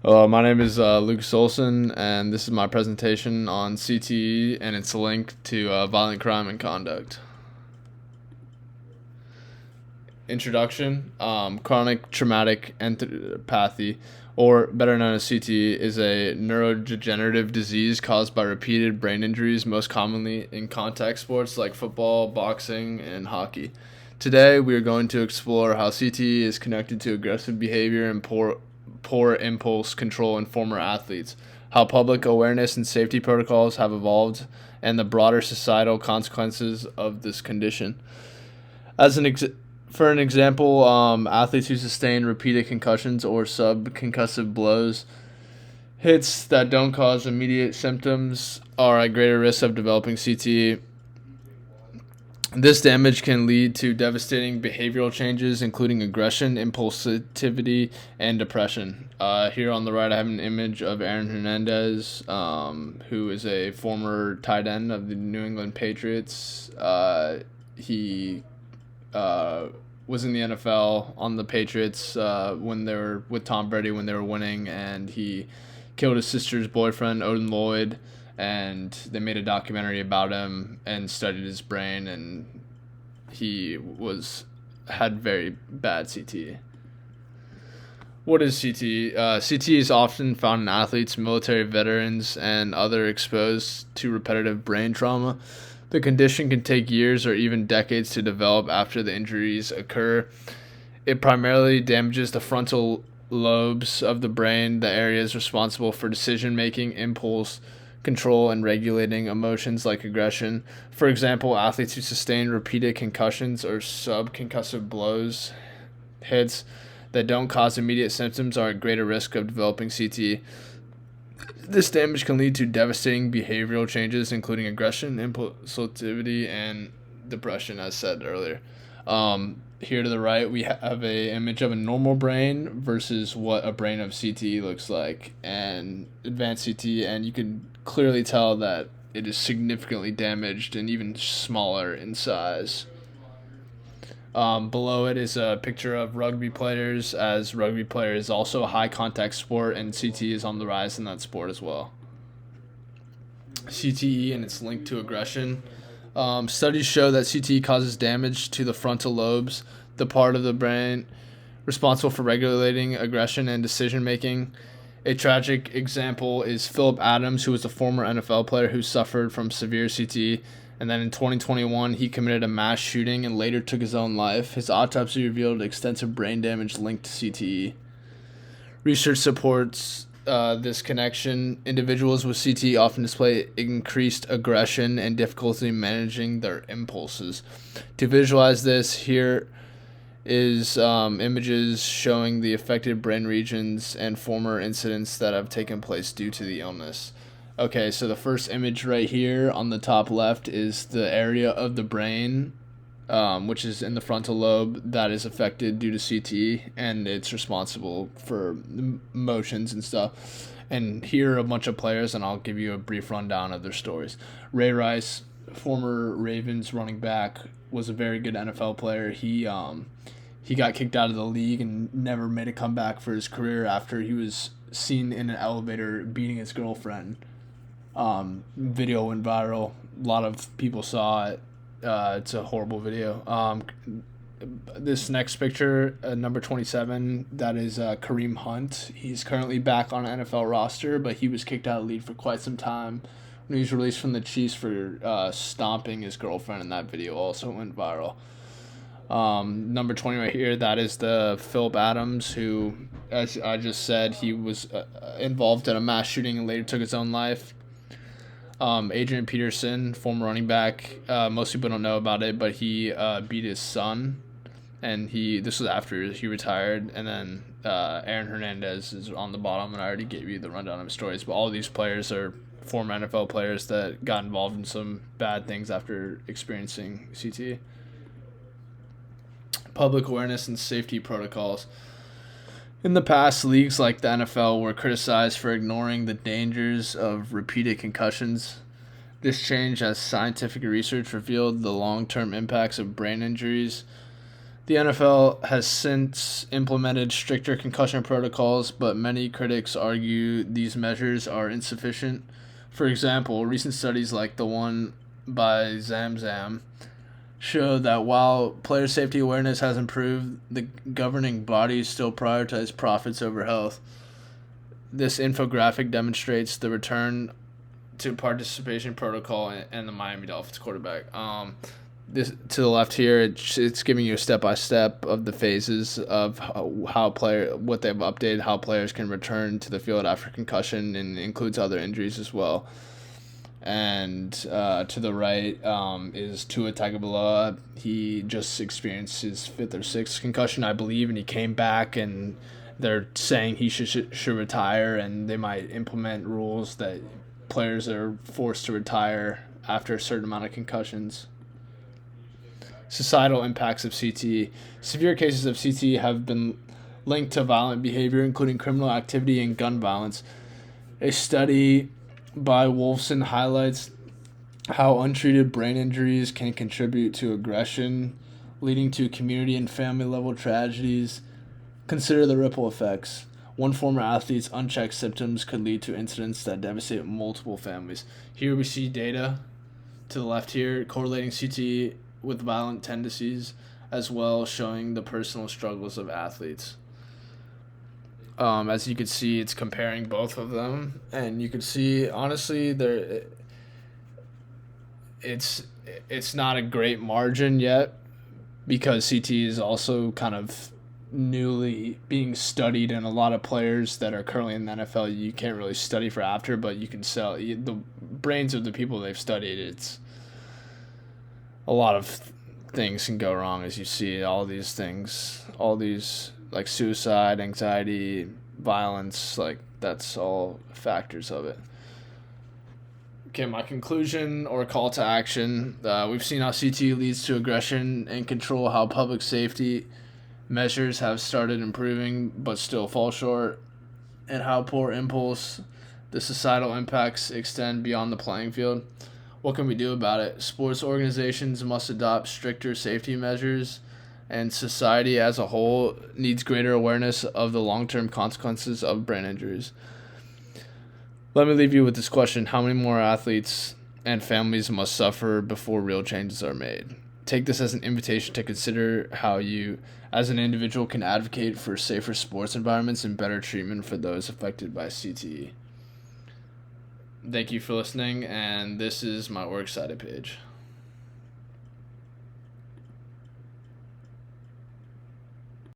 My name is Lucas Olsen, and this is my presentation on CTE and its link to violent crime and conduct. Introduction. Chronic traumatic encephalopathy, or better known as CTE, is a neurodegenerative disease caused by repeated brain injuries, most commonly in contact sports like football, boxing, and hockey. Today, we are going to explore how CTE is connected to aggressive behavior and poor impulse control in former athletes, how public awareness and safety protocols have evolved, and the broader societal consequences of this condition. As an For an example, athletes who sustain repeated concussions or subconcussive blows, hits that don't cause immediate symptoms, are at greater risk of developing CTE. This damage can lead to devastating behavioral changes, including aggression, impulsivity, and depression. Here on the right, I have an image of Aaron Hernandez, who is a former tight end of the New England Patriots. He was in the NFL on the Patriots when they were with Tom Brady when they were winning, and he killed his sister's boyfriend, Odin Lloyd, and they made a documentary about him and studied his brain, and he had very bad CTE. What is CTE? CTE is often found in athletes, military veterans, and other exposed to repetitive brain trauma. The condition can take years or even decades to develop after the injuries occur. It primarily damages the frontal lobes of the brain, the areas responsible for decision-making, impulse control, and regulating emotions like aggression. For example, athletes who sustain repeated concussions or subconcussive blows, hits that don't cause immediate symptoms, are at greater risk of developing CTE. This damage can lead to devastating behavioral changes, including aggression, impulsivity, and depression, as said earlier. Here to the right, we have an image of a normal brain versus what a brain of CTE looks like, and advanced CTE, and you can clearly tell that it is significantly damaged and even smaller in size. Below it is a picture of rugby players, as rugby player is also a high contact sport, and CTE is on the rise in that sport as well. CTE and its link to aggression. Studies show that CTE causes damage to the frontal lobes, the part of the brain responsible for regulating aggression and decision making. A tragic example is Philip Adams, who was a former NFL player who suffered from severe CTE, and then in 2021 he committed a mass shooting and later took his own life. His autopsy revealed extensive brain damage linked to CTE. Research supports this connection. Individuals with CTE often display increased aggression and difficulty managing their impulses. To visualize this, here is images showing the affected brain regions and former incidents that have taken place due to the illness. Okay, so the first image right here on the top left is the area of the brain, which is in the frontal lobe, that is affected due to CTE, and it's responsible for emotions and stuff. And here are a bunch of players, and I'll give you a brief rundown of their stories. Ray Rice, former Ravens running back, was a very good NFL player. He got kicked out of the league and never made a comeback for his career after he was seen in an elevator beating his girlfriend. Video went viral. A lot of people saw it. It's a horrible video. This next picture, number 27, that is Kareem Hunt. He's currently back on an NFL roster, but he was kicked out of the league for quite some time when he was released from the Chiefs for stomping his girlfriend, and that video also went viral. Number 20 right here, that is the Philip Adams, who, as I just said, he was involved in a mass shooting and later took his own life. Adrian Peterson, former running back, most people don't know about it, but he beat his son, and this was after he retired. And then Aaron Hernandez is on the bottom, and I already gave you the rundown of his stories, but all of these players are former NFL players that got involved in some bad things after experiencing CTE. Public awareness and safety protocols. In the past, leagues like the NFL were criticized for ignoring the dangers of repeated concussions. This changed as scientific research revealed the long-term impacts of brain injuries. The NFL has since implemented stricter concussion protocols, but many critics argue these measures are insufficient. For example, recent studies like the one by Zamzam show that while player safety awareness has improved, the governing bodies still prioritize profits over health. This infographic demonstrates the return to participation protocol and the Miami Dolphins quarterback. This to the left here, it's giving you a step by step of the phases of what they've updated, how players can return to the field after concussion, and includes other injuries as well. And to the right is Tua Tagovailoa. He just experienced his 5th or 6th concussion, I believe, and he came back, and they're saying he should retire, and they might implement rules that players are forced to retire after a certain amount of concussions. Societal impacts of CTE. Severe cases of CTE have been linked to violent behavior, including criminal activity and gun violence. A study by Wolfson highlights how untreated brain injuries can contribute to aggression, leading to community and family level tragedies. Consider the ripple effects. One former athlete's unchecked symptoms could lead to incidents that devastate multiple families. Here we see data to the left here correlating CTE with violent tendencies, as well showing the personal struggles of athletes. As you can see, it's comparing both of them, and you can see honestly it's not a great margin yet, because CTE is also kind of newly being studied, and a lot of players that are currently in the NFL you can't really study for after, but you can sell the brains of the people they've studied. It's a lot of things can go wrong, as you see all these things, all these like suicide, anxiety, violence, like that's all factors of it. Okay, my conclusion or call to action. We've seen how CTE leads to aggression and control, how public safety measures have started improving but still fall short, and how poor impulse the societal impacts extend beyond the playing field. What can we do about it? Sports organizations must adopt stricter safety measures, and society as a whole needs greater awareness of the long-term consequences of brain injuries. Let me leave you with this question. How many more athletes and families must suffer before real changes are made? Take this as an invitation to consider how you, as an individual, can advocate for safer sports environments and better treatment for those affected by CTE. Thank you for listening, and this is my works cited page.